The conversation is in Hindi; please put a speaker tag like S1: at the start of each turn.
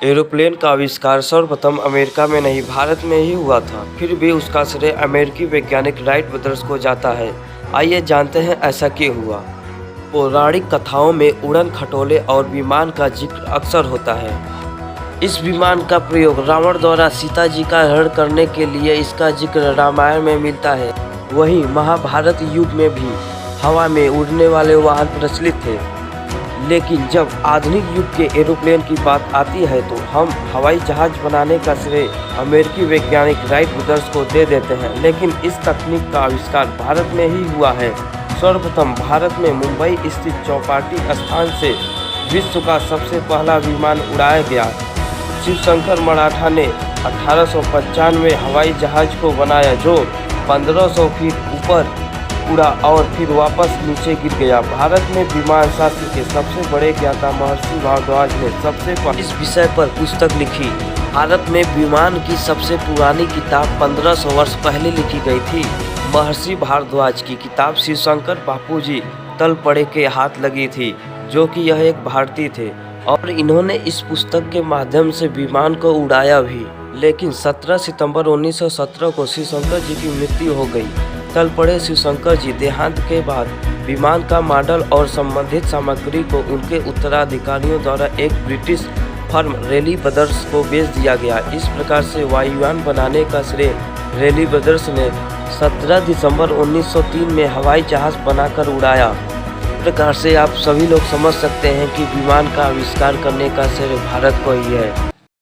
S1: एरोप्लेन का आविष्कार सर्वप्रथम अमेरिका में नहीं भारत में ही हुआ था। फिर भी उसका श्रेय अमेरिकी वैज्ञानिक राइट ब्रदर्स को जाता है। आइए जानते हैं ऐसा क्यों हुआ। पौराणिक कथाओं में उड़न खटोले और विमान का जिक्र अक्सर होता है। इस विमान का प्रयोग रावण द्वारा सीता जी का हरण करने के लिए इसका जिक्र रामायण में मिलता है। वहीं महाभारत युग में भी हवा में उड़ने वाले वाहन प्रचलित थे। लेकिन जब आधुनिक युग के एरोप्लेन की बात आती है तो हम हवाई जहाज बनाने का श्रेय अमेरिकी वैज्ञानिक राइट ब्रदर्स को दे देते हैं। लेकिन इस तकनीक का आविष्कार भारत में ही हुआ है। सर्वप्रथम भारत में मुंबई स्थित चौपाटी स्थान से विश्व का सबसे पहला विमान उड़ाया गया। शिवशंकर मराठा ने 1895 हवाई जहाज को बनाया जो 1500 फीट ऊपर उड़ा और फिर वापस नीचे गिर गया। भारत में विमान शास्त्र के सबसे बड़े ज्ञाता महर्षि भारद्वाज ने सबसे पहले इस विषय पर पुस्तक लिखी। भारत में विमान की सबसे पुरानी किताब 1500 वर्ष पहले लिखी गई थी। महर्षि भारद्वाज की किताब शिवशंकर बापूजी तलपड़े के हाथ लगी थी, जो कि यह एक भारतीय थे और इन्होंने इस पुस्तक के माध्यम से विमान को उड़ाया भी। लेकिन 17 सितंबर 1917 को शिवशंकर जी की मृत्यु हो गई। तलपड़े शिवशंकर जी देहांत के बाद विमान का मॉडल और संबंधित सामग्री को उनके उत्तराधिकारियों द्वारा एक ब्रिटिश फर्म रेली ब्रदर्स को बेच दिया गया। इस प्रकार से वायुयान बनाने का श्रेय रेली ब्रदर्स ने 17 दिसंबर 1903 में हवाई जहाज बनाकर उड़ाया। इस प्रकार से आप सभी लोग समझ सकते हैं कि विमान का आविष्कार करने का श्रेय भारत को ही है।